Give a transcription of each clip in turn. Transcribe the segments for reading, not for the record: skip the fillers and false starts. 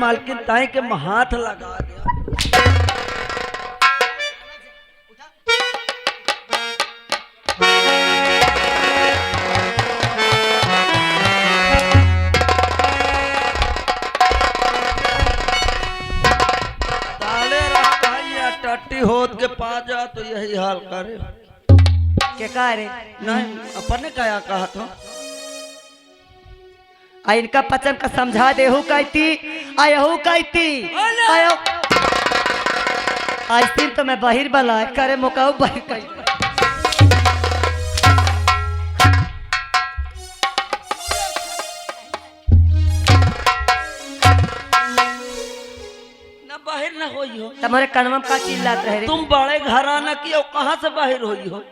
मालकिन ताई के हाथ लगा दिया। टट्टी होत के पा जा तो यही हाल करे के का रे नहीं अपने क्या कहा था आ इनका पचन का समझा देहू कहती आयहू कहती आयो आज दिन तो मैं बाहिर बला करे मुकाऊ बाहिर कही बाहर न होई हो तुम्हारे कनवा का चिल्लात रहे रे तुम बड़े घराना की और कहाँ से बाहर होई हो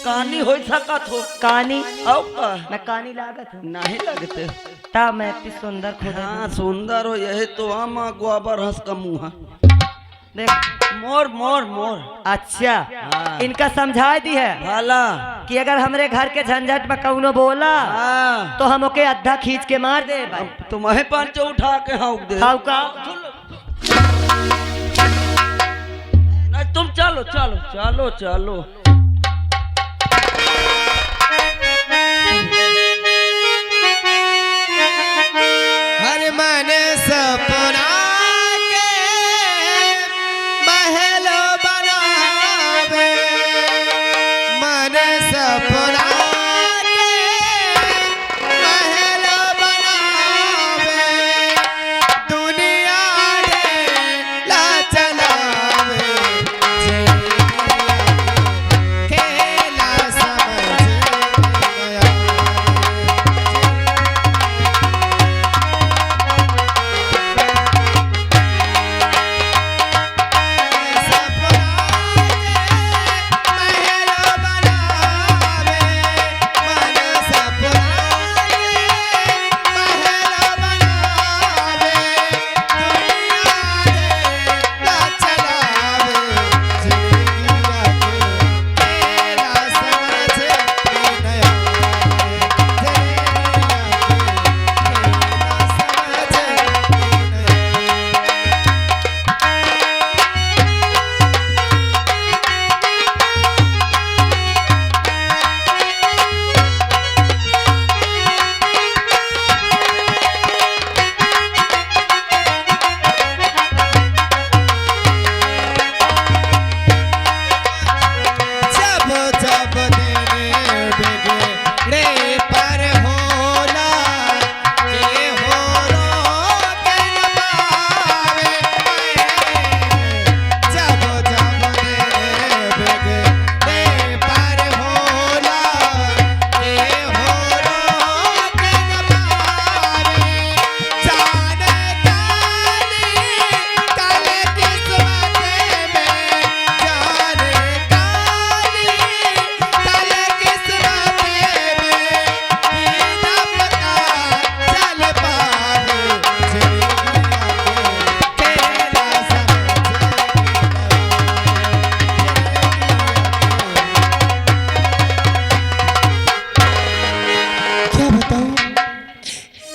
कहानी हो सकत हो कहानी और का मैं कहानी लागत हूँ नहीं लगते ता मैं इतनी सुंदर खुद हाँ सुंदर हो यही तो आमा गोबर हंस का मुँह देख मोर मोर मोर अच्छा हाँ। इनका समझा दी है भाला कि अगर हमरे घर के झंझट में कौनो बोला हाँ तो हम ओके अद्धा खींच के मार दे भाई तुम्हें पांच उठा के हाँक दे खाऊ का नहीं तुम चलो चलो चलो चलो हर मन सपना के महल बनावे मन सपना के महल बनावे दुनिया ला चलावे खेला समझ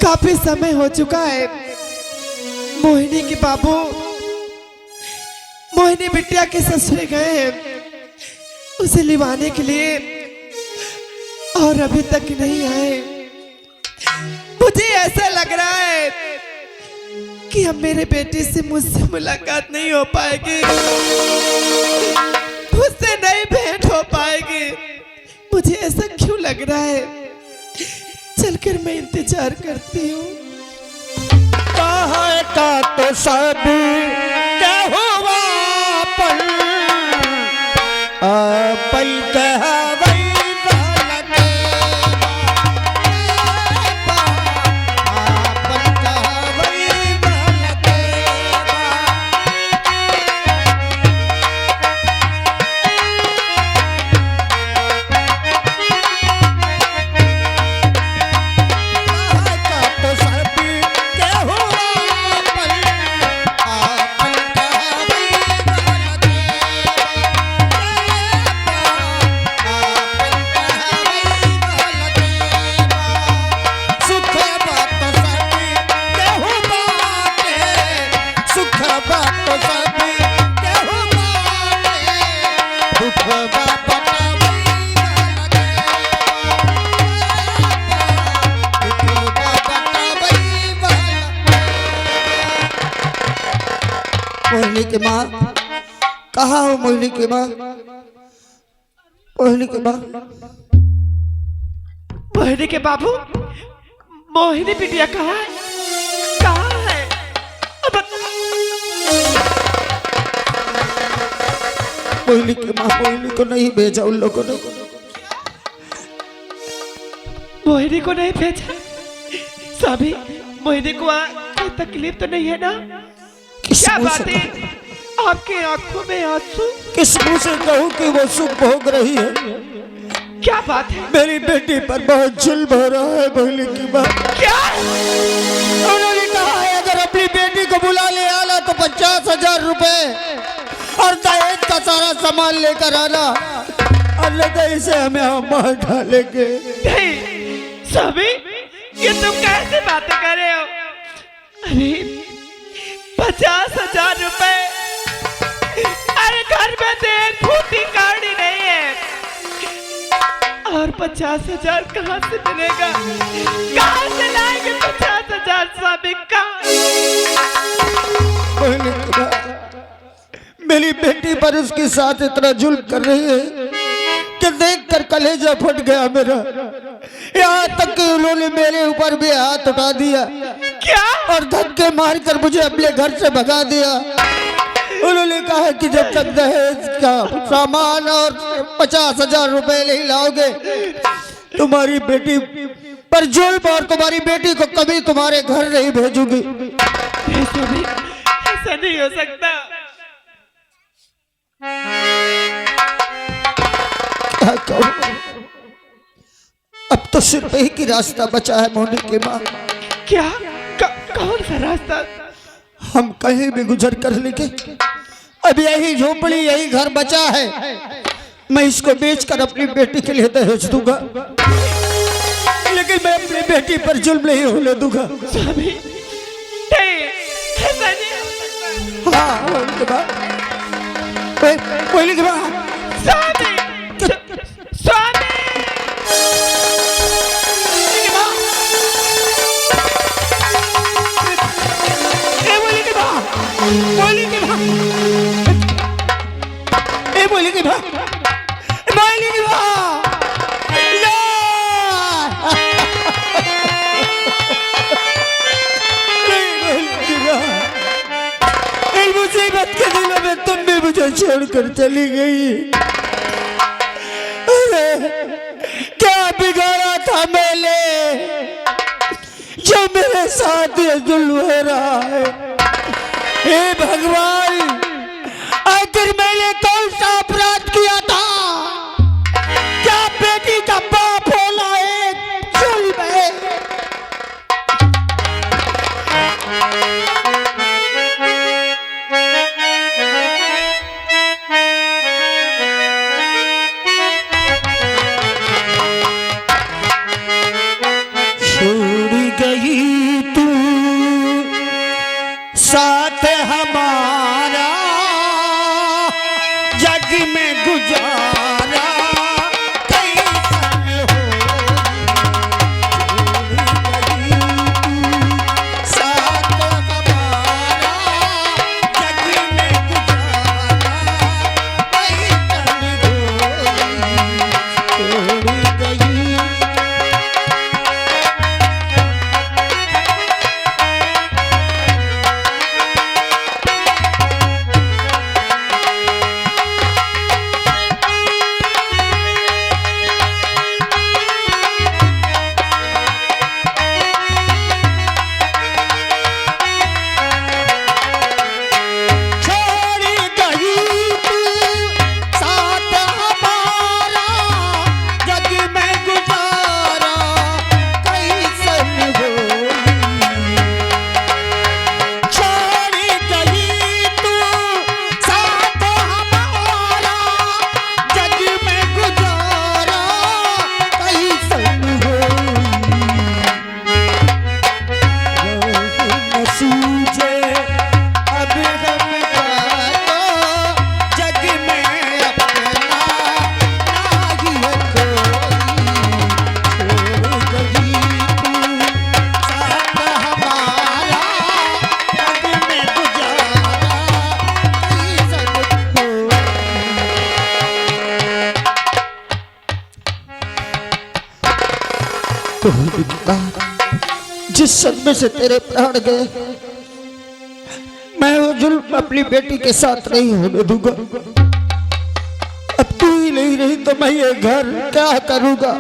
काफी समय हो चुका है। मोहिनी के बाबू मोहिनी बिटिया के ससुरे गए हैं उसे लिवाने के लिए और अभी तक नहीं आए। मुझे ऐसा लग रहा है कि अब मेरे बेटे से मुझसे मुलाकात नहीं हो पाएगी, मुझसे नहीं भेंट हो पाएगी। मुझे ऐसा क्यों लग रहा है? चलकर मैं इंतजार करती हूँ। कहाँ का तो सब क्या हुआ पल पल कहा मोहिनी की माँ, कहाँ हो मोहिनी की माँ? मोहिनी की माँ, मोहिनी के बाबू, मोहिनी बिटिया कहाँ है? कहाँ है? अब मोहिनी की माँ, मोहिनी को नहीं भेजा उन लोगों ने। मोहिनी को नहीं भेजा? सभी मोहिनी को कोई तकलीफ तो नहीं है ना? क्या बात है? आपके आंखों में आंसू? किस मुंह से कहूँ कि वो सुख भोग रही है? क्या बात है? मेरी बेटी पर बहुत जुल्म हो रहा है मोहिनी की माँ। क्या? उन्होंने कहा है अगर अपनी बेटी को बुला ले आना तो 50,000 रुपए और दहेज का सारा सामान लेकर आना, अन्यथा इसे हमें हम मार डालेंगे। नहीं सभी, ये तुम कैसे बातें कर रहे हो? अरे 50,000 रुपए, अरे घर में तो एक फूटी गाड़ी नहीं है और 50,000 कहाँ से मिलेगा? कहाँ से लाएंगे 50,000? सभी मेरी बेटी पर उसके साथ इतना जुल्म कर रही है कि देखकर कलेजा फट गया मेरा। यहाँ तक कि उन्होंने मेरे ऊपर भी हाथ उठा दिया। क्या? और धक्के मारकर मुझे अपने घर से भगा दिया। उन्होंने कहा कि जब तक दहेज का सामान और 50,000 रुपए नहीं लाओगे तुम्हारी बेटी पर जुल्म और तुम्हारी बेटी को कभी तुम्हारे घर नहीं भेजूंगी। ऐसा नहीं हो सकता। क्या करूं? अब तो सिर्फ एक ही रास्ता बचा है मोहिनी की माँ। क्या? कौन सा रास्ता? हम कहीं भी गुजर कर लेंगे। अब यही झोपड़ी यही घर बचा है, मैं इसको बेचकर अपनी बेटी के लिए दहेज दूंगा, लेकिन मैं अपनी बेटी पर जुल्म नहीं होने दूंगा। स्वामी, नहीं, ऐसा नहीं हो सकता। हाँ मोहिनी की माँ, मोहिनी की माँ। स्वामी, स्वामी, मोहिनी की माँ, ए मोहिनी की माँ, मोहिनी की माँ, इस मुसीबत के दिनों में तुम भी मुझे छोड़कर चली गई। अरे क्या बिगाड़ा था मैंने जो मेरे साथ ये जुल्म हो रहा है? हे भगवान, आखिर मैंने कौन सा अपराध किया था? क्या बेटी का बाप होना एक जुल्म है? छोड़ गई तू साथ हमारा, जग भगवान, जिस सदमे से तेरे प्राण गए, मैं वो जुल्म अपनी बेटी के साथ नहीं होने दूंगा। अब तू ही नहीं रही तो मैं ये घर क्या करूंगा?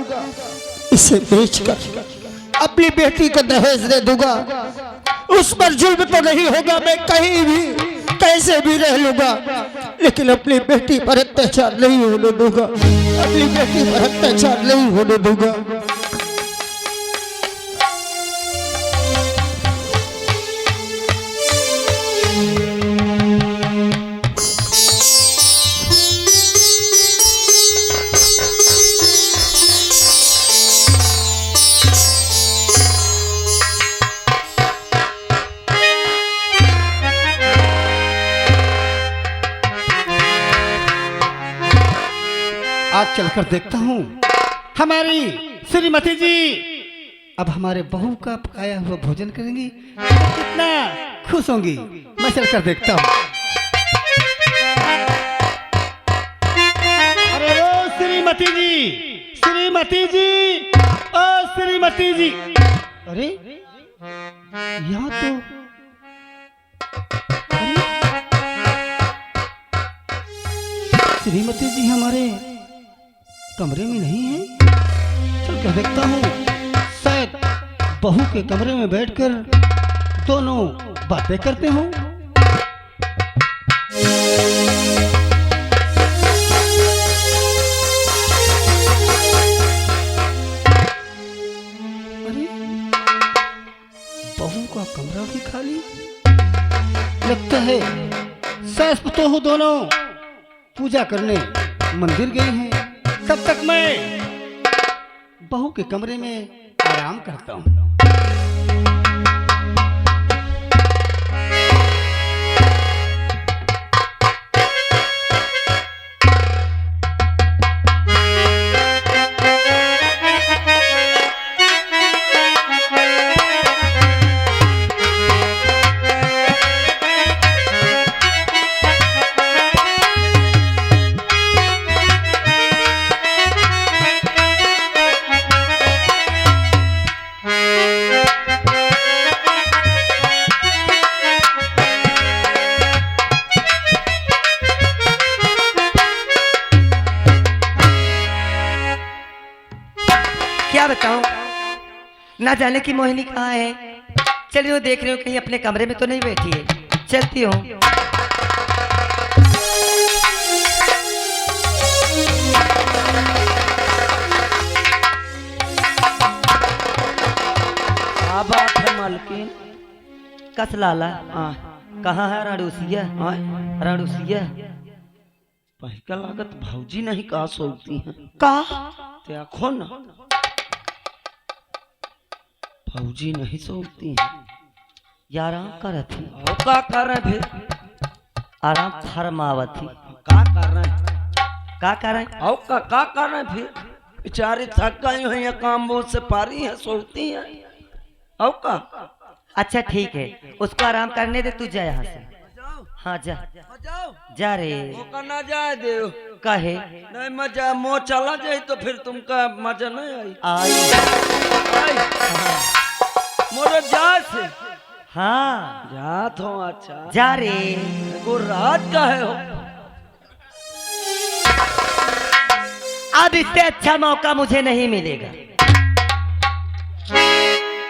इसे बेचकर अपनी बेटी को दहेज दे दूंगा। उस पर जुल्म तो नहीं होगा, मैं कहीं भी कैसे भी रह लूंगा, लेकिन अपनी बेटी पर अत्याचार नहीं होने दूंगा। अपनी बेटी पर अत्याचार नहीं होने दूंगा। आज चलकर देखता हूँ हमारी श्रीमती जी अब हमारे बहू का पकाया हुआ भोजन करेंगी, कितना खुश होंगी। मैं चलकर देखता हूँ। अरे ओ श्रीमती जी, श्रीमती जी, ओ श्रीमती जी। अरे यहाँ तो श्रीमती जी हमारे कमरे में नहीं है। चल कर देखता हूँ, शायद बहू के कमरे में बैठकर दोनों बातें करते हों। अरे बहू का कमरा भी खाली लगता है। सास तो दोनों पूजा करने मंदिर गई हैं। तब तक मैं बहू के कमरे में आराम करता हूँ। क्या बताऊं, ना जाने की मोहिनी कहाँ है। चलिए वो देख रही हूँ कहीं अपने कमरे में तो नहीं बैठी है। चलती हूँ। क्या बात है मालकिन? कस लाला कहाँ है राडूसिया? राडूसिया पहिका लागत भौजी नहीं कहा सोचती हैं। का देखो ना, भौजी नहीं सोचती हैं। यार आराम करत थी। और का कर रहे फिर? आराम फरमावत थी। का कर रहे हैं? का कर रहे हैं? और का कर रहे हैं फिर? बेचारी थक गई हैं या काम बहुत से पारी हैं, सोचती हैं। और का? अच्छा ठीक है, उसको आराम करने दे। तू जा यहाँ से। हाँ जा जा रे। मौका ना जाए दे। कहे नहीं मजा मोह चला जाए तो फिर तुमका मजा नहीं आई। आई मोरे जा से। हाँ जात हो। अच्छा जा रे। को रात का है हो। अब इससे अच्छा मौका मुझे नहीं मिलेगा।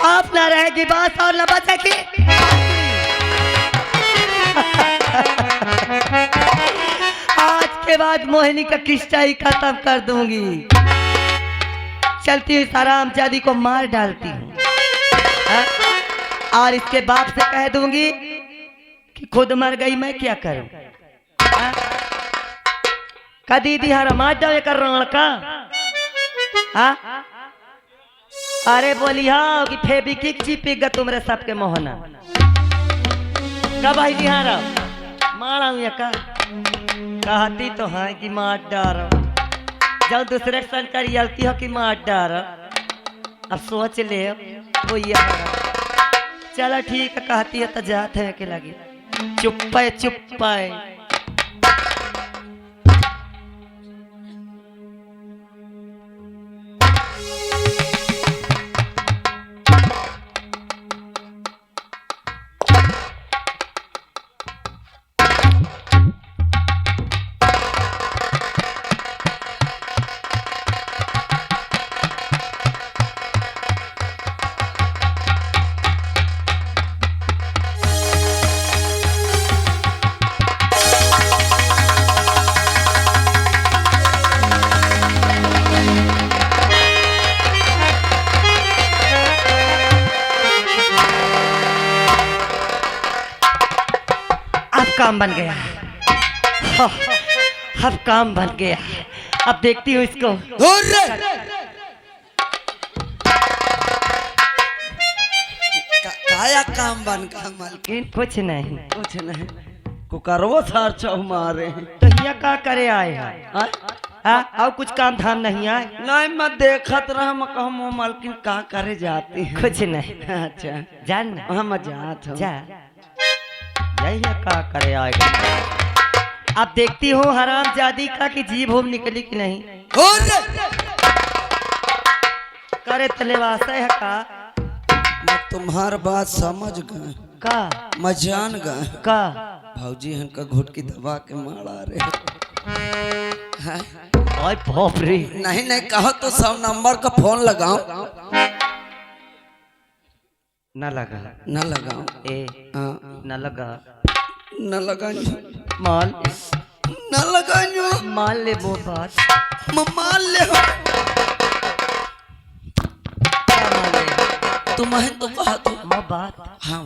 आप ना रहेगी बात और न बचेगी। आज के बाद मोहिनी का किस्सा ही खत्म कर दूंगी। चलती हुई हरामजादी को मार डालती हूँ और इसके बाप से कह दूंगी कि खुद मर गई, मैं क्या करूं। का दीदी हरा जाओ कर रण का। अरे बोली हाँ कि फेबिकिक चिपक तुमरे सबके मोहना का भाई दिहारा मारा हूँ का कहती तो है कि मार डार जब दूसरे सन करियलती हो कि मार डार। अब सोच ले वो ये चलो ठीक है, कहती है तो जाते हैं के लगे। चुप्पे चुप्पे अब काम बन गया। हाँ, अब काम बन गया। अब देखती हूँ इसको। काया काम बन का मालकिन? कुछ नहीं। कुछ नहीं, कुकरवो सार चौ मारे हैं। तो यहाँ का करे आए हैं? हाँ, और कुछ काम धाम नहीं आए? नहीं, मैं देखत रहा, मैं कहूँ मालकिन का करे जाती है। कुछ नहीं। अच्छा जान ना। हाँ, मैं जात हूँ। जा, यही है का करे आएगा। अब देखती हूँ हराम जादी का कि जीभ होम निकली कि नहीं। करे तलेवासा है का? मैं तुम्हार बात समझ गए, का मैं जान गए। का भौजी हमका घुट की दबा के मारा रहे। ओए बाप रे। नहीं नहीं, कहो तो 100 नंबर का फोन लगाओ। न लगा। न लगाओ। हाँ, न लगा। न लगाओ। मान न लगाओ। मान ले वो बात। मान ले हो। क्या मान ले? तुम्हें तो कहा तो वो बात। हाँ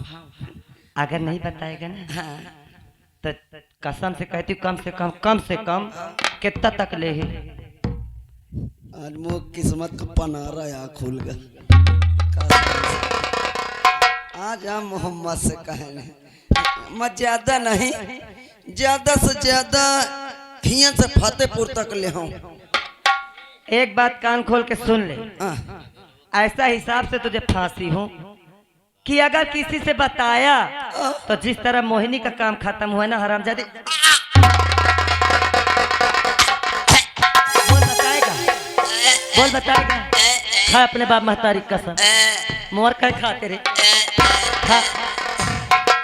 अगर नहीं बताएगा ना हाँ, तो कसम से कहती हूँ कम से कम कितना तक ले है। आज मो किस्मत का पनारा या खुल गया। आज हम मोहम्मद से कहे नहीं, मैं ज्यादा नहीं, ज्यादा से ज्यादा हियां से फतेहपुर तक ले हूँ। एक बात कान खोल के सुन ले। हाँ, ऐसा हिसाब से तुझे फांसी हो कि अगर किसी से बताया तो जिस तरह मोहिनी का काम खत्म हुआ ना हरामजादी। बोल बताएगा। खा अपने बाप महतारी कसम। मोर कह खाते रे।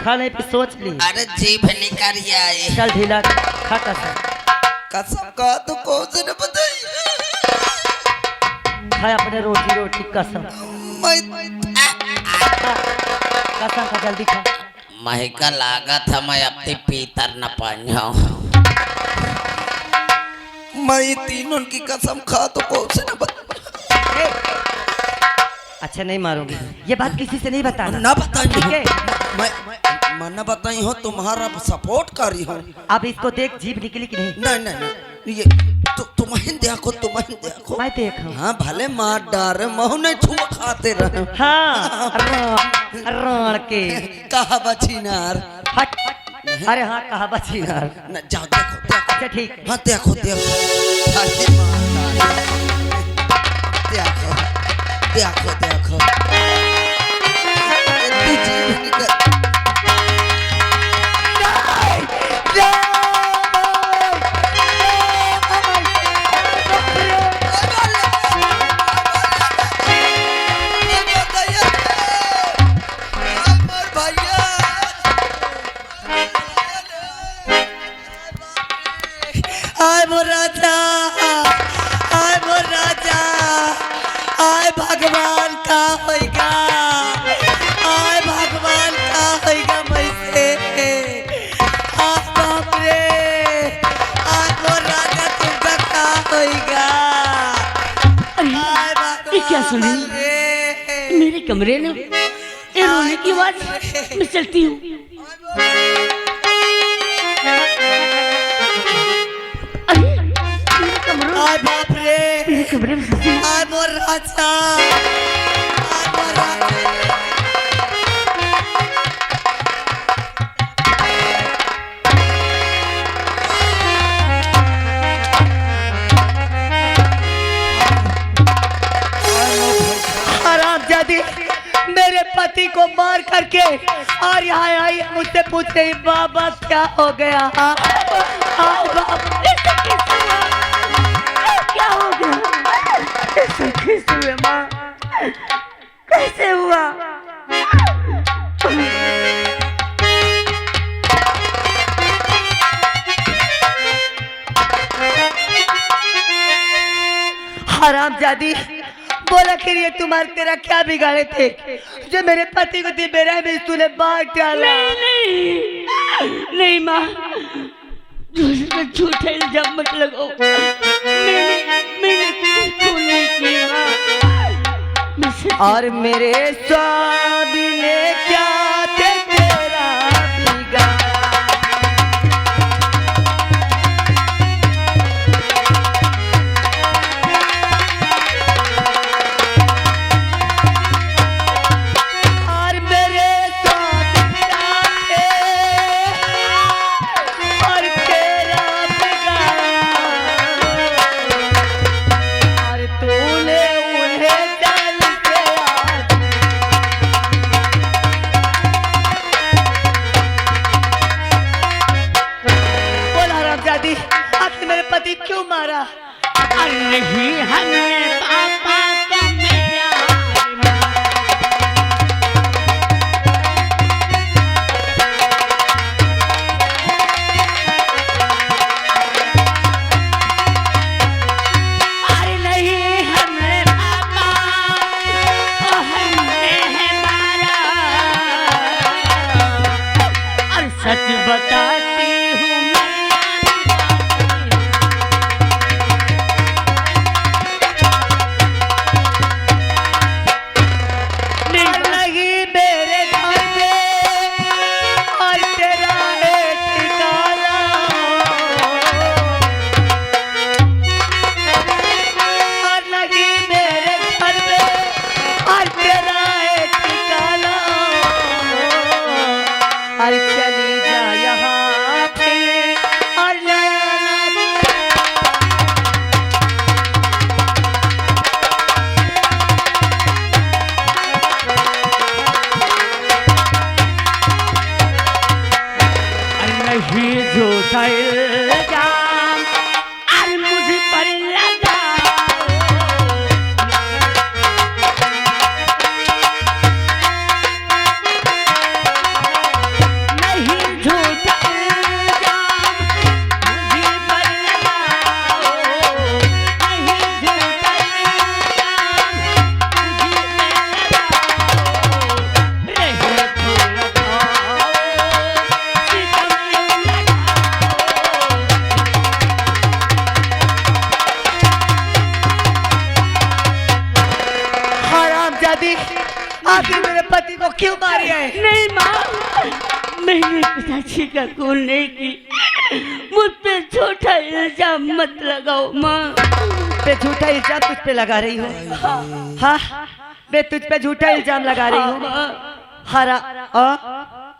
खा नहीं पे सोच ली। अरे जीभ निकाल आए। चल ढीला खा कसम। कसम का तो कौन से न बताइए। खा अपने रोटी कसम। कसम खा जल्दी खा। महका लागा था मैं अपने पीतर न पाऊं। मैं तीनों की कसम खा तो कौन से न बता। अच्छा नहीं मारूंगी, ये बात किसी से नहीं बताना। ना बताई ठीक है? मैं न बताई हूँ, तुम्हारा सपोर्ट करी हूँ। अब इसको देख जीभ निकली कि नहीं? नहीं नहीं, ये तुम्हें देखो, तुम्हें देखो। मैं देखूं। हाँ, भले मार डारे महू नहीं छुआ खाते रहे। हाँ, रण के कहा बचीनार। हट। अरे हाँ, कहा बचीनार। जाओ देखो देखो। अच्छा ठीक है। हाँ देखो देखो। भले मार डारे। देखो देखो देखो। इतनी जीभ निकल। भगवान का होगा, आय भगवान का होगा मुझसे। बाप रे, आज वो राजा तुमका का होगा। ये क्या सुनी मेरे कमरे में? ये रोने की आवाज। मैं चलती हूँ। आय बाप रे, मेरे कमरे में आय मोर राजा, आय मोर राजा। हरामजादी मेरे पति को मार करके और यहाँ आई मुझसे पूछ रही बाबा क्या हो गया। क्या हो गया? कैसे हुए माँ? कैसे हुआ? हरामजादी बोला कि ये तुम्हारे तेरा क्या बिगाड़े थे जो मेरे पति को दी बेरा में तूने बाहर डाला? नहीं माँ, झूठे इल्जाम मत लगाओ। मैंने कुछ नहीं किया। और मेरे स्वामी ने क्या तेरा बिगाड़ा? हरामजादी आपने मेरे पति क्यों मारा? अरे नहीं हमने पापा को मेरा अरे नहीं हमने पापा को हमने है मारा। और सच बताती हूँ नहीं मेरे घर में और तेरा एक ठिकाना, और नहीं मेरे घर में और तेरा एक ठिकाना, और चली जा यहाँ पे और नहीं झूठा इल्जाम और मुझ पर लगाओ। नहीं झूठा इल्जाम मुझ पर लगाओ। नहीं झूठा इल्जाम मुझ पे लगाओ। रहे तो लगाओ, सितम यूं लगाओ। हरामजादी आपने मेरे पति को क्यों मारी है? नहीं माँ, मैंने पिताजी का खून नहीं की। मुझ पे झूठा इल्जाम मत लगाओ माँ। पे झूठा इल्जाम तुझ पे लगा रही हूँ? हाँ मैं तुझ पे झूठा इल्जाम लगा रही हूँ। हरा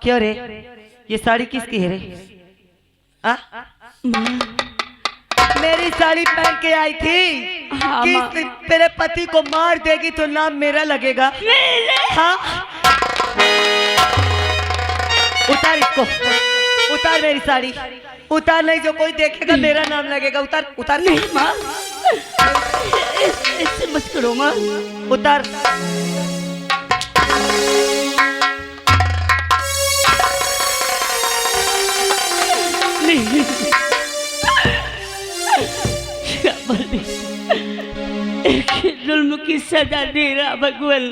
क्यों रे? ये साड़ी किसकी है रे? आ? मेरी साड़ी पहन के आई थी हाँ, कि माँ। तेरे पति को मार देगी तो नाम मेरा लगेगा। हाँ उतार इसको, उतार मेरी साड़ी, उतार, नहीं जो कोई देखेगा मेरा नाम लगेगा। उतार उतार। नहीं माँ, ऐसे मत करो माँ। उतार। नहीं क्या बोले, एक ही जुल्म की सजा दे रहा भगवान।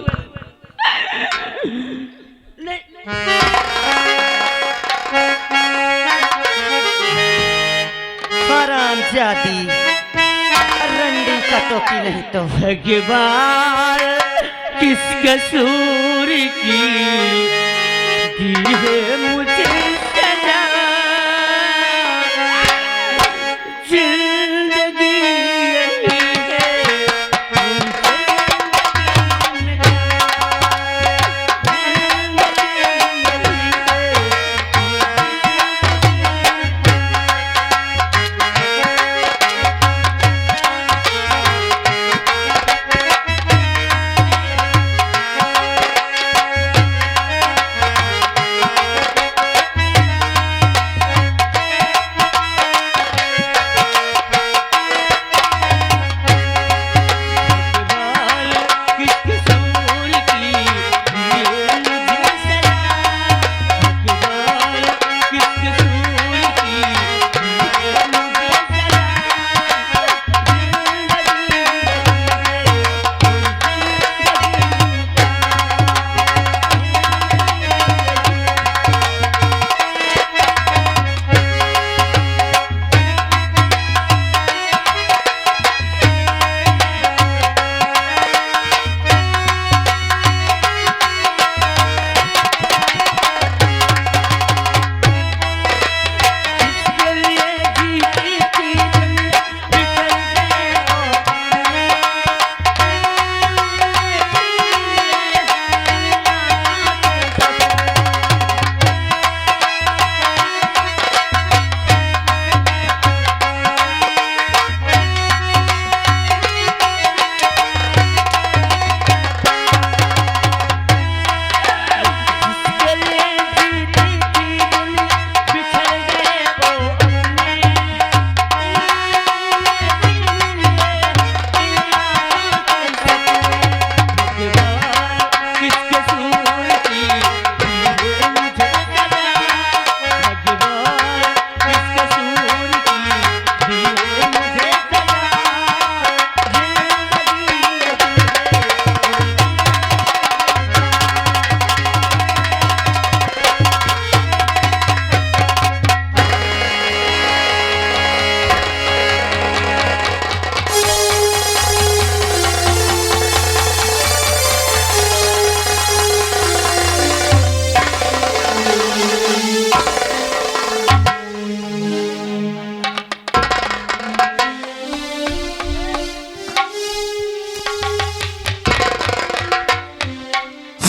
हरामजादी रंडी का टोपी नहीं तो। भगवान किस कसूर की दी है मुझे सजा। जिंदगी यही है मुझे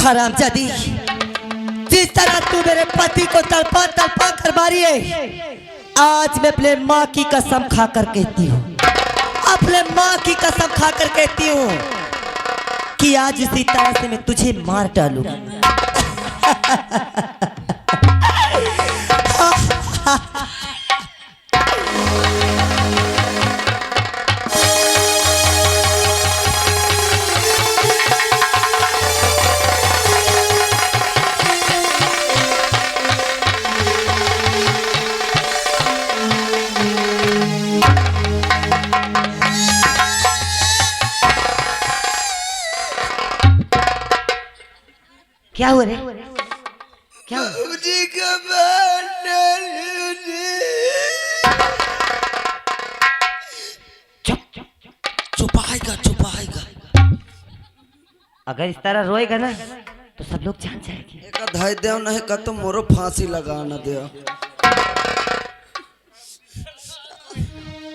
हरामजादी, जिस तरह तू मेरे पति को तड़पा तड़पा कर मारी है, आज मैं अपने माँ की कसम खाकर कहती हूँ, अपने माँ की कसम खाकर कहती हूँ कि आज इसी तरह से मैं तुझे मार डालूंगा। क्या हुआ रे? क्या हुआ? मुझे कमाल छुपाएगा छुपाएगा। अगर इस तरह रोएगा ना तो सब लोग जान जाएंगे। एक धाय देव नहीं का तो मोरो फांसी लगा न दे।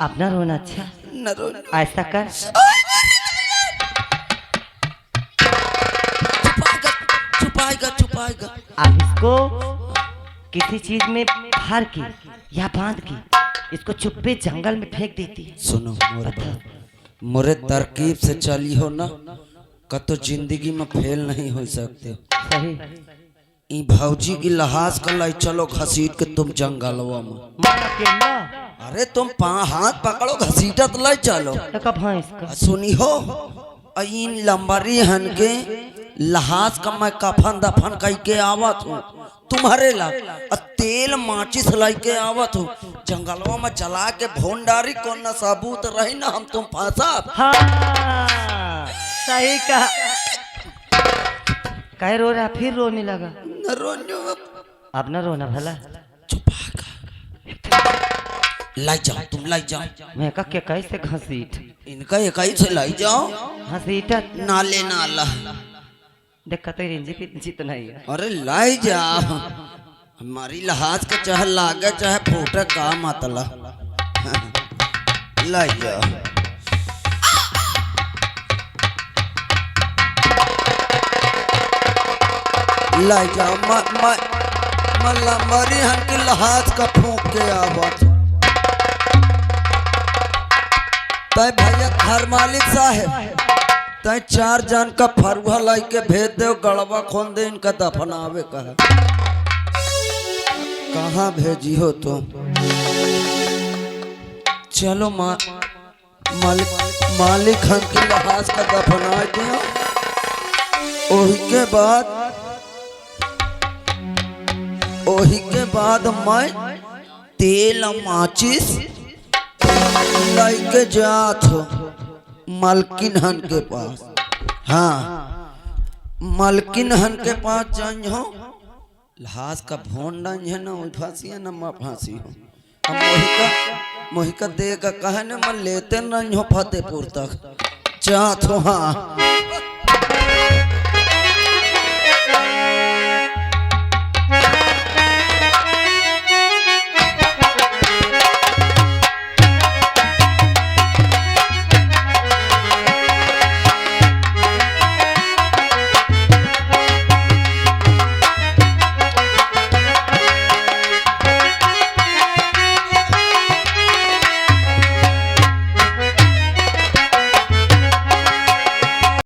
अपना रोना अच्छा, न रो ऐसा कर, छुपाएगा छुपाएगा। आप इसको किसी चीज में भर के या बांध के इसको चुप्पे जंगल में फेंक देती है। सुनो मोरे तरकीब से चली हो ना कतो जिंदगी में फेल नहीं हो सकते। सही। ई भौजी की लहाज कर लाई चलो घसीट के तुम जंगलवा में। मार अकेला अरे तुम हाथ पकड़ो घसीटत लाई चलो। लगा भैंस का। सुनी हो इन लंबरी हन के लहाज का मैं कफन दफन कह के आवत हूँ तुम्हारे ला, तेल माचिस लाई के आवत हूँ जंगलवा में जला के भोंडारी को न सबूत रही ना हम तुम फंसा। हाँ सही कहा। कह रो रहा फिर रोने लगा। न रोने अब न रोना भला। लाई जाओ तुम लाई जाओ। मैं का क्या कैसे घसीट इनका इकाई से लाई जाओ। घसीटा नाले नाला देखा तो रेंजी तो नहीं है। अरे लाई जाओ हमारी लहाज का चाहे लागे चाहे फोटा का मतला लाई जाओ। लाई जाओ लंबरी हन के लहाज का फूंक के आवत। तय भैया घर मालिक साहेब तय 4 जन का फरुआ लाई के भेज दो गड़वा खोल दे इनका दफनावे का है। कहाँ भेजी हो तुम? चलो मालिक हम के लहाज का दफना दियो। ओही के बाद मैं तेल माचिस लाई के जात हो मलकिन हन के पास। हाँ मलकिन हन के पास जान हो लहाज का भोन डांज है ना वही फांसी है ना माँ फांसी हो। अब मोहिका देगा कहने मैं लेते नहीं हो फतेहपुर तक जात हो। हाँ